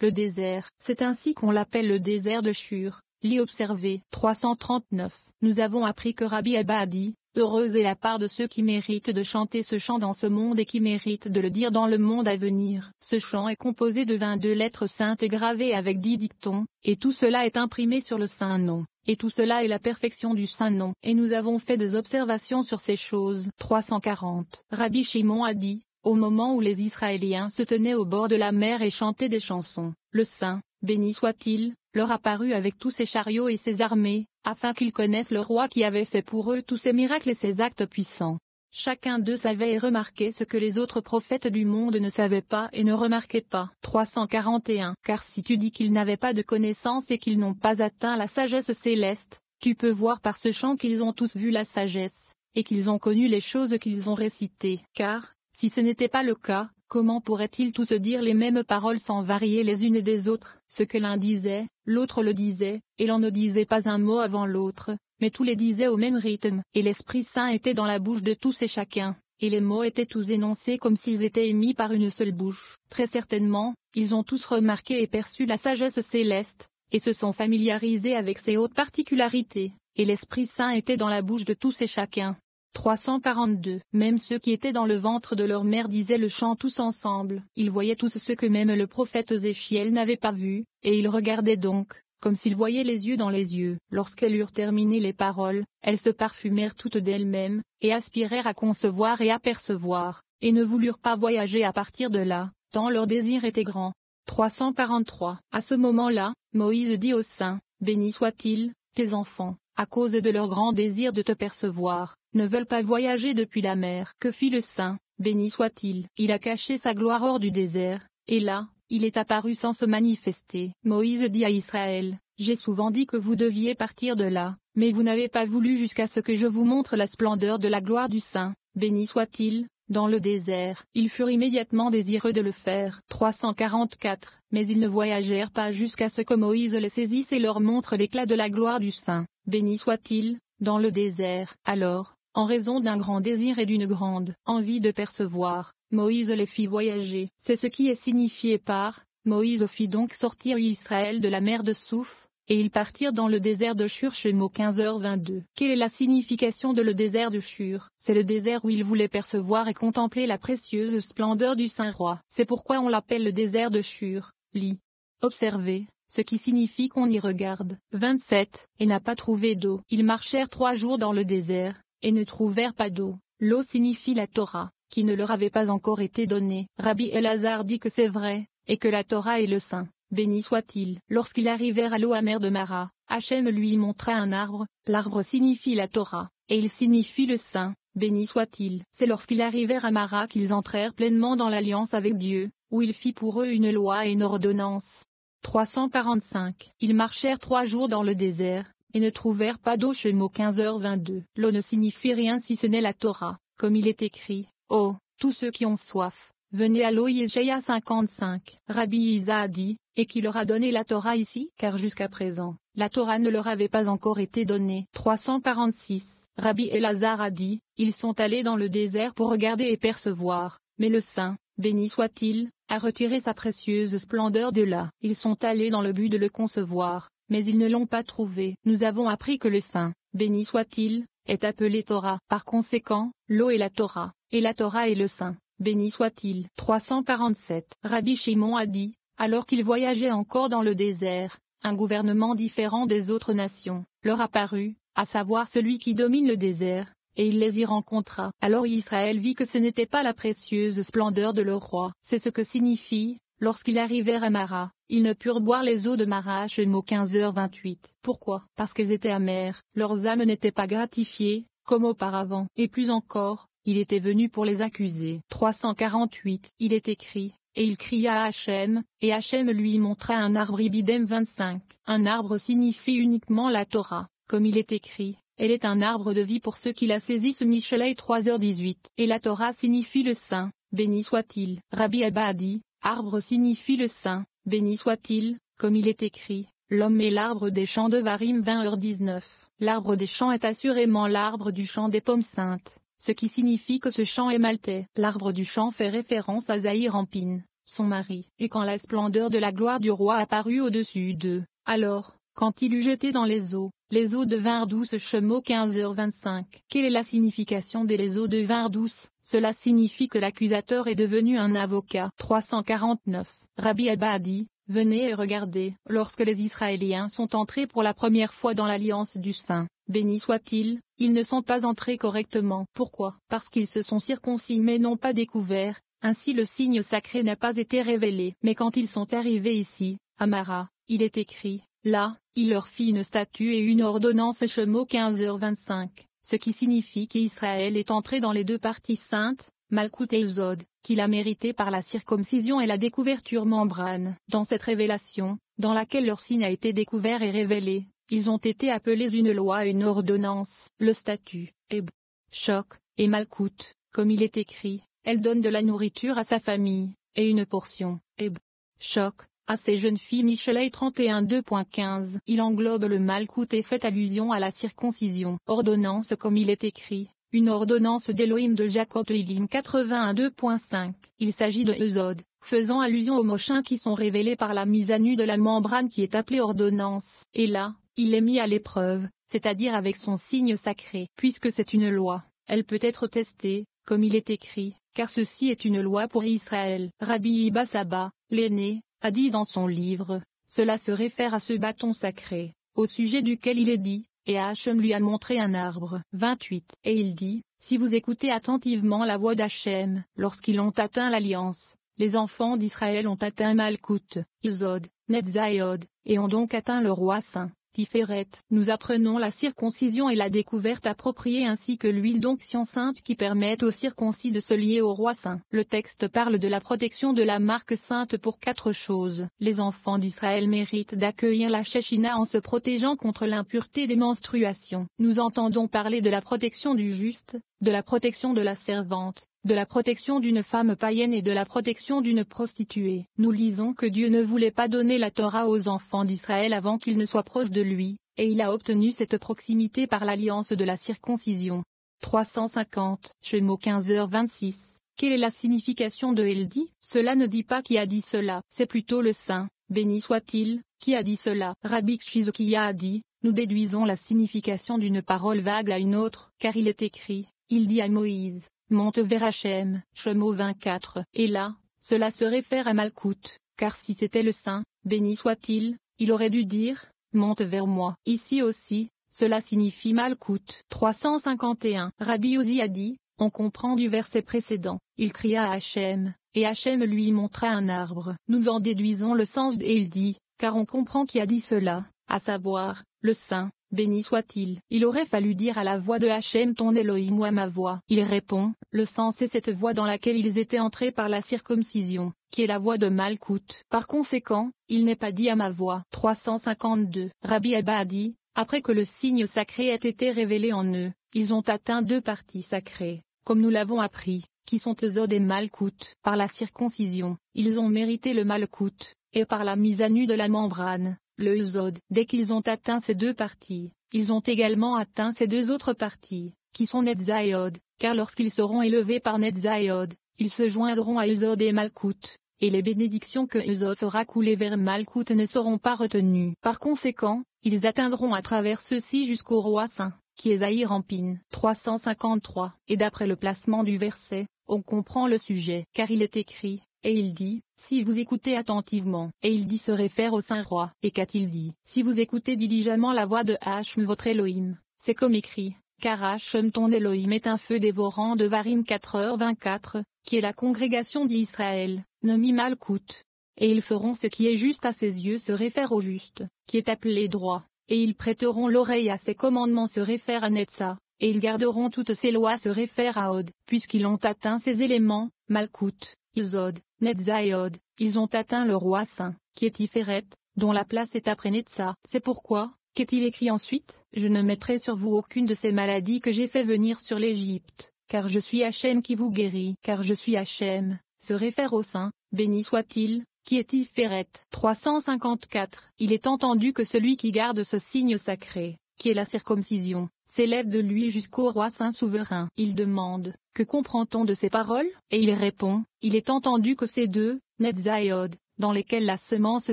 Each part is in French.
le désert. C'est ainsi qu'on l'appelle le désert de Shur. Lis observé. 339. Nous avons appris que Rabbi Abba a dit, heureuse est la part de ceux qui méritent de chanter ce chant dans ce monde et qui méritent de le dire dans le monde à venir. Ce chant est composé de 22 lettres saintes gravées avec 10 dictons, et tout cela est imprimé sur le saint nom. Et tout cela est la perfection du saint nom. Et nous avons fait des observations sur ces choses. 340. Rabbi Shimon a dit, au moment où les Israéliens se tenaient au bord de la mer et chantaient des chansons, le saint, béni soit-il, leur apparut avec tous ses chariots et ses armées, afin qu'ils connaissent le roi qui avait fait pour eux tous ces miracles et ces actes puissants. Chacun d'eux savait et remarquait ce que les autres prophètes du monde ne savaient pas et ne remarquaient pas. 341. Car si tu dis qu'ils n'avaient pas de connaissance et qu'ils n'ont pas atteint la sagesse céleste, tu peux voir par ce chant qu'ils ont tous vu la sagesse, et qu'ils ont connu les choses qu'ils ont récitées. Car, si ce n'était pas le cas, comment pourraient-ils tous dire les mêmes paroles sans varier les unes des autres? Ce que l'un disait, l'autre le disait, et l'on ne disait pas un mot avant l'autre, mais tous les disaient au même rythme, et l'Esprit Saint était dans la bouche de tous et chacun, et les mots étaient tous énoncés comme s'ils étaient émis par une seule bouche. Très certainement, ils ont tous remarqué et perçu la sagesse céleste, et se sont familiarisés avec ses hautes particularités, et l'Esprit Saint était dans la bouche de tous et chacun. 342. Même ceux qui étaient dans le ventre de leur mère disaient le chant tous ensemble. Ils voyaient tous ce que même le prophète Ézéchiel n'avait pas vu, et ils regardaient donc, comme s'ils voyaient les yeux dans les yeux. Lorsqu'elles eurent terminé les paroles, elles se parfumèrent toutes d'elles-mêmes, et aspirèrent à concevoir et à percevoir, et ne voulurent pas voyager à partir de là, tant leur désir était grand. 343. À ce moment-là, Moïse dit aux saints, béni soit-il, tes enfants, à cause de leur grand désir de te percevoir, ne veulent pas voyager depuis la mer. Que fit le saint, béni soit-il? Il a caché sa gloire hors du désert, et là, il est apparu sans se manifester. Moïse dit à Israël, j'ai souvent dit que vous deviez partir de là, mais vous n'avez pas voulu jusqu'à ce que je vous montre la splendeur de la gloire du saint, béni soit-il, dans le désert. Ils furent immédiatement désireux de le faire. 344. Mais ils ne voyagèrent pas jusqu'à ce que Moïse les saisisse et leur montre l'éclat de la gloire du saint, béni soit-il, dans le désert. Alors, en raison d'un grand désir et d'une grande envie de percevoir, Moïse les fit voyager. C'est ce qui est signifié par « Moïse fit donc sortir Israël de la mer de Souf, et ils partirent dans le désert de Shur » Shemot 15h22. Quelle est la signification de le désert de Shur? C'est le désert où ils voulaient percevoir et contempler la précieuse splendeur du Saint-Roi. C'est pourquoi on l'appelle le désert de Shur. Lis. Observez, ce qui signifie qu'on y regarde. 27. Et n'a pas trouvé d'eau. Ils marchèrent 3 jours dans le désert, et ne trouvèrent pas d'eau. L'eau signifie la Torah, qui ne leur avait pas encore été donnée. Rabbi Elazar dit que c'est vrai, et que la Torah est le Saint, béni soit-il. Lorsqu'ils arrivèrent à l'eau amère de Mara, Hachem lui montra un arbre, l'arbre signifie la Torah, et il signifie le Saint, béni soit-il. C'est lorsqu'ils arrivèrent à Mara qu'ils entrèrent pleinement dans l'alliance avec Dieu, où il fit pour eux une loi et une ordonnance. 345. Ils marchèrent 3 jours dans le désert, et ne trouvèrent pas d'eau. Shemot 15h22. L'eau ne signifie rien si ce n'est la Torah, comme il est écrit, « Oh, tous ceux qui ont soif, venez à l'eau » Yeshaïa 55. Rabbi Isa a dit, et qui leur a donné la Torah ici, car jusqu'à présent, la Torah ne leur avait pas encore été donnée. 346. Rabbi Elazar a dit, ils sont allés dans le désert pour regarder et percevoir, mais le Saint, béni soit-il, a retiré sa précieuse splendeur de là. Ils sont allés dans le but de le concevoir, mais ils ne l'ont pas trouvé. Nous avons appris que le Saint, béni soit-il, est appelé Torah. Par conséquent, l'eau est la Torah, et la Torah est le Saint, béni soit-il. 347. Rabbi Shimon a dit, alors qu'ils voyageaient encore dans le désert, un gouvernement différent des autres nations leur apparut, à savoir celui qui domine le désert, et il les y rencontra. Alors Israël vit que ce n'était pas la précieuse splendeur de leur roi. C'est ce que signifie, lorsqu'ils arrivèrent à Mara, ils ne purent boire les eaux de Mara. Shemot 15h28. Pourquoi? Parce qu'elles étaient amères, leurs âmes n'étaient pas gratifiées, comme auparavant. Et plus encore, il était venu pour les accuser. 348. Il est écrit, et il cria à Hachem, et Hachem lui montra un arbre. Ibidem 25. Un arbre signifie uniquement la Torah, comme il est écrit. Elle est un arbre de vie pour ceux qui la saisissent. Michelet 3h18. Et la Torah signifie le Saint, béni soit-il. Rabbi Abba a dit, arbre signifie le Saint, béni soit-il, comme il est écrit, l'homme est l'arbre des champs. Devarim 20h19. L'arbre des champs est assurément l'arbre du champ des pommes saintes, ce qui signifie que ce champ est maltais. L'arbre du champ fait référence à Zahir Anpin, son mari. Et quand la splendeur de la gloire du roi apparut au-dessus d'eux, alors, quand il eut jeté dans les eaux devinrent douces. Shemot 15h25. Quelle est la signification des les eaux devinrent douces? Cela signifie que l'accusateur est devenu un avocat. 349. Rabbi Abba a dit, venez et regardez. Lorsque les Israéliens sont entrés pour la première fois dans l'alliance du Saint, béni soit-il, ils ne sont pas entrés correctement. Pourquoi? Parce qu'ils se sont circoncis mais n'ont pas découvert, ainsi le signe sacré n'a pas été révélé. Mais quand ils sont arrivés ici, à Mara, il est écrit, là, il leur fit une statue et une ordonnance. Shemot 15h25, ce qui signifie qu'Israël est entré dans les deux parties saintes, Malkout et Uzod, qu'il a mérité par la circoncision et la découverture membrane. Dans cette révélation, dans laquelle leur signe a été découvert et révélé, ils ont été appelés une loi et une ordonnance. Le statut, Eb, Choc, et Malkout, comme il est écrit, elle donne de la nourriture à sa famille, et une portion, Eb, Choc, à ces jeunes filles. Michelet 31:2.15. Il englobe le Malkout et fait allusion à la circoncision. Ordonnance comme il est écrit, une ordonnance d'Elohim de Jacob. Tehillim 81:2.5. Il s'agit de Uzod, faisant allusion aux mochins qui sont révélés par la mise à nu de la membrane qui est appelée ordonnance. Et là, il est mis à l'épreuve, c'est-à-dire avec son signe sacré. Puisque c'est une loi, elle peut être testée, comme il est écrit, car ceci est une loi pour Israël. Rabbi Abba Saba, l'aîné, a dit dans son livre, cela se réfère à ce bâton sacré, au sujet duquel il est dit, et Hachem lui a montré un arbre. 28. Et il dit, si vous écoutez attentivement la voix d'Hachem, lorsqu'ils ont atteint l'alliance, les enfants d'Israël ont atteint Malkout, Uzod, Netzayod, et ont donc atteint le roi saint. Tiferet. Nous apprenons la circoncision et la découverte appropriée ainsi que l'huile d'onction sainte qui permettent aux circoncis de se lier au roi saint. Le texte parle de la protection de la marque sainte pour 4 choses. Les enfants d'Israël méritent d'accueillir la Shechina en se protégeant contre l'impureté des menstruations. Nous entendons parler de la protection du juste, de la protection de la servante, de la protection d'une femme païenne et de la protection d'une prostituée. Nous lisons que Dieu ne voulait pas donner la Torah aux enfants d'Israël avant qu'ils ne soient proches de lui, et il a obtenu cette proximité par l'alliance de la circoncision. 350. Shemot 15h26. Quelle est la signification de elle dit? Cela ne dit pas qui a dit cela, c'est plutôt le Saint, béni soit-il, qui a dit cela. Rabbi Shizokia a dit, nous déduisons la signification d'une parole vague à une autre, car il est écrit, il dit à Moïse, monte vers Hachem, Shemot 24. Et là, cela se réfère à Malkout, car si c'était le Saint, béni soit-il, il aurait dû dire, monte vers moi. Ici aussi, cela signifie Malkout. 351. Rabbi Uzi a dit, on comprend du verset précédent, il cria à Hachem, et Hachem lui montra un arbre. Nous en déduisons le sens de et il dit, car on comprend qui a dit cela, à savoir, le Saint. Béni soit-il. Il aurait fallu dire à la voix de Hachem ton Elohim ou à ma voix. Il répond, le sens est cette voix dans laquelle ils étaient entrés par la circoncision, qui est la voix de Malkout. Par conséquent, il n'est pas dit à ma voix. 352. Rabbi Abba a dit, après que le signe sacré ait été révélé en eux, ils ont atteint 2 parties sacrées, comme nous l'avons appris, qui sont Uzod et Malkout. Par la circoncision, ils ont mérité le Malkout, et par la mise à nu de la membrane, le Uzod. Dès qu'ils ont atteint ces 2 parties, ils ont également atteint ces 2 autres parties, qui sont Netzayod, car lorsqu'ils seront élevés par Netzayod, ils se joindront à Uzod et Malkout, et les bénédictions que Uzod fera couler vers Malkout ne seront pas retenues. Par conséquent, ils atteindront à travers ceux-ci jusqu'au roi saint, qui est Zahir Ampin. 353. Et d'après le placement du verset, on comprend le sujet, car il est écrit, et il dit, si vous écoutez attentivement, et il dit se réfère au saint roi. Et qu'a-t-il dit? Si vous écoutez diligemment la voix de Hachem votre Elohim, c'est comme écrit, car Hachem ton Elohim est un feu dévorant. De Varim 4h24, qui est la congrégation d'Israël, nommé Malkout. Et ils feront ce qui est juste à ses yeux se réfère au juste, qui est appelé droit, et ils prêteront l'oreille à ses commandements se réfère à Netza, et ils garderont toutes ses lois se réfère à Od. Puisqu'ils ont atteint ces éléments, Malkout, Uzod, Netzayod, ils ont atteint le roi saint, qui est Tiferet, dont la place est après Netza. C'est pourquoi, qu'est-il écrit ensuite? Je ne mettrai sur vous aucune de ces maladies que j'ai fait venir sur l'Égypte, car je suis Hachem qui vous guérit. Car je suis Hachem, se réfère au saint, béni soit-il, qui est Tiferet. 354. Il est entendu que celui qui garde ce signe sacré, qui est la circoncision, s'élève de lui jusqu'au roi saint souverain. Il demande, que comprend-on de ces paroles? Et il répond, il est entendu que ces deux, Netzaiod, dans lesquels la semence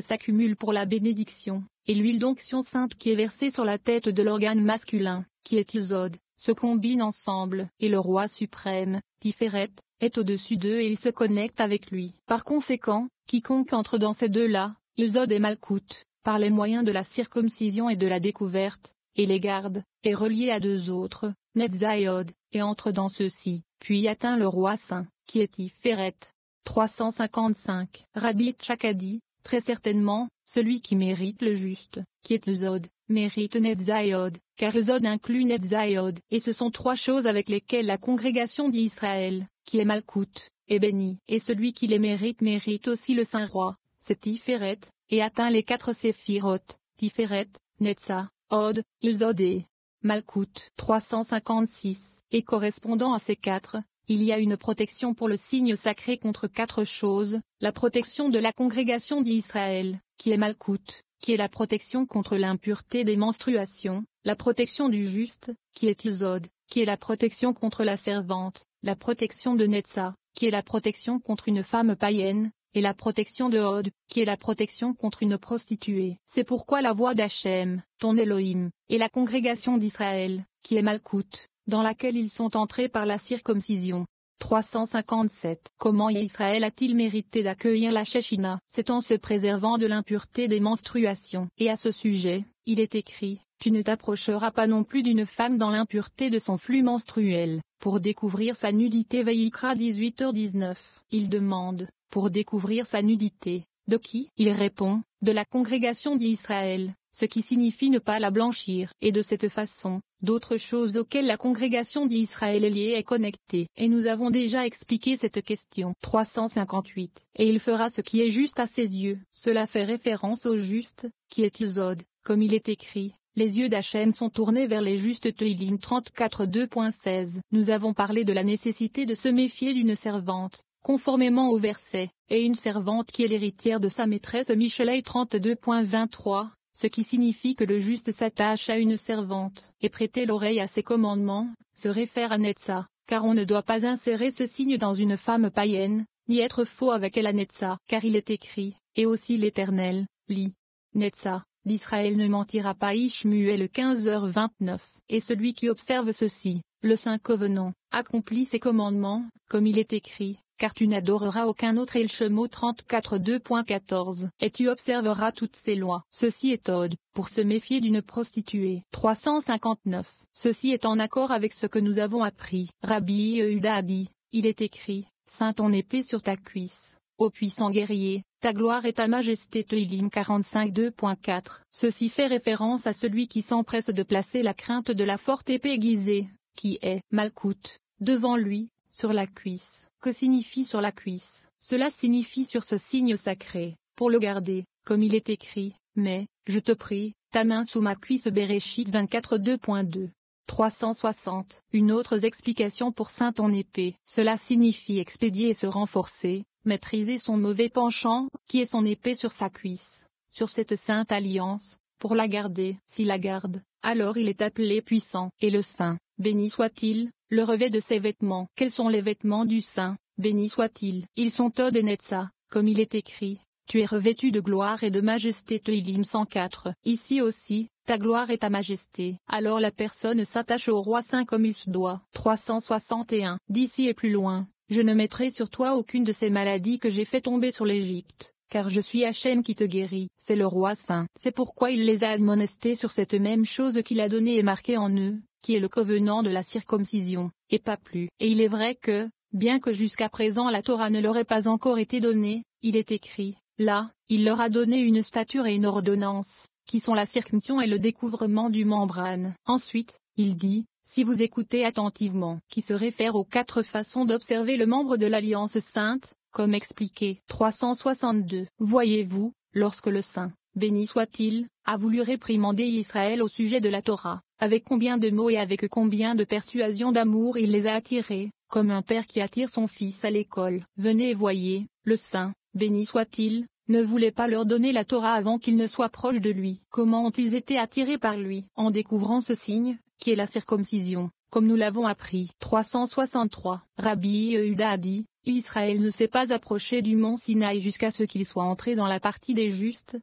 s'accumule pour la bénédiction, et l'huile d'onction sainte qui est versée sur la tête de l'organe masculin, qui est Isod, se combinent ensemble, et le roi suprême, Tiferet, est au-dessus d'eux et il se connecte avec lui. Par conséquent, quiconque entre dans ces deux-là, Isod et Malkout, par les moyens de la circoncision et de la découverte, et les garde, est relié à deux autres, Netzaiod, et entre dans ceux-ci, puis atteint le roi saint, qui est Tiferet. 355. Rabbi Tchak a dit, très certainement, celui qui mérite le juste, qui est Isod, mérite Netzaiod, car Isod inclut Netzaiod, et ce sont trois choses avec lesquelles la congrégation d'Israël, qui est Malkout, est bénie, et celui qui les mérite aussi le saint roi, c'est Tiferet, et atteint les quatre séphiroth, Tiferet, Netza, Od, Isod et Malkout. 356. Et correspondant à ces quatre, il y a une protection pour le signe sacré contre quatre choses, la protection de la congrégation d'Israël, qui est Malkout, qui est la protection contre l'impureté des menstruations, la protection du juste, qui est Isod, qui est la protection contre la servante, la protection de Netza, qui est la protection contre une femme païenne, et la protection de Od, qui est la protection contre une prostituée. C'est pourquoi la voix d'Hachem, ton Elohim, et la congrégation d'Israël, qui est Malkout, dans laquelle ils sont entrés par la circoncision. 357. Comment Israël a-t-il mérité d'accueillir la Shechina? C'est en se préservant de l'impureté des menstruations. Et à ce sujet, il est écrit, tu ne t'approcheras pas non plus d'une femme dans l'impureté de son flux menstruel, pour découvrir sa nudité. Vayikra 18h19. Il demande, pour découvrir sa nudité, de qui? Il répond, de la congrégation d'Israël, ce qui signifie ne pas la blanchir. Et de cette façon, d'autres choses auxquelles la congrégation d'Israël est liée est connectée. Et nous avons déjà expliqué cette question. 358. Et il fera ce qui est juste à ses yeux. Cela fait référence au juste, qui est Isod, comme il est écrit. Les yeux d'Hachem sont tournés vers les justes. Teilim 34 2.16. Nous avons parlé de la nécessité de se méfier d'une servante, conformément au verset, et une servante qui est l'héritière de sa maîtresse. Michelet 32.23. Ce qui signifie que le juste s'attache à une servante, et prêter l'oreille à ses commandements, se réfère à Netza, car on ne doit pas insérer ce signe dans une femme païenne, ni être faux avec elle à Netza, car il est écrit, et aussi l'Éternel, lit. Netza, d'Israël ne mentira pas. Ishmuel 15h29, et celui qui observe ceci, le saint covenant, accomplit ses commandements, comme il est écrit. Car tu n'adoreras aucun autre. Et le Shemo 34 2.14. Et tu observeras toutes ces lois. Ceci est Od, pour se méfier d'une prostituée. 359. Ceci est en accord avec ce que nous avons appris. Rabbi Yehuda a dit, il est écrit, ceins ton épée sur ta cuisse, ô puissant guerrier, ta gloire et ta majesté. Teilim 45 2.4. Ceci fait référence à celui qui s'empresse de placer la crainte de la forte épée aiguisée, qui est Malkout, devant lui, sur la cuisse. Que signifie sur la cuisse? Cela signifie sur ce signe sacré, pour le garder, comme il est écrit, mais, je te prie, ta main sous ma cuisse. Béréchit 24 2.2. 360. Une autre explication pour ceint ton épée. Cela signifie expédier et se renforcer, maîtriser son mauvais penchant, qui est son épée sur sa cuisse, sur cette sainte alliance, pour la garder. S'il la garde, alors il est appelé puissant. Et le saint, béni soit-il, le revêt de ses vêtements. Quels sont les vêtements du saint? Béni soit-il. Ils sont Od et Netza, comme il est écrit, tu es revêtu de gloire et de majesté. Teilim 104. Ici aussi, ta gloire et ta majesté. Alors la personne s'attache au roi saint comme il se doit. 361. D'ici et plus loin, je ne mettrai sur toi aucune de ces maladies que j'ai fait tomber sur l'Égypte, car je suis Hachem qui te guérit. C'est le roi saint. C'est pourquoi il les a admonestés sur cette même chose qu'il a donnée et marquée en eux, qui est le covenant de la circoncision, et pas plus. Et il est vrai que, bien que jusqu'à présent la Torah ne leur ait pas encore été donnée, il est écrit, là, il leur a donné une stature et une ordonnance, qui sont la circoncision et le découvrement du membrane. Ensuite, il dit, si vous écoutez attentivement, qui se réfère aux quatre façons d'observer le membre de l'Alliance sainte, comme expliqué. 362. Voyez-vous, lorsque le saint, béni soit-il, a voulu réprimander Israël au sujet de la Torah, avec combien de mots et avec combien de persuasions d'amour il les a attirés, comme un père qui attire son fils à l'école. Venez et voyez, le saint, béni soit-il, ne voulait pas leur donner la Torah avant qu'ils ne soient proches de lui. Comment ont-ils été attirés par lui? En découvrant ce signe, qui est la circoncision, comme nous l'avons appris. 363. Rabbi Yehuda a dit, Israël ne s'est pas approché du mont Sinaï jusqu'à ce qu'il soit entré dans la partie des justes,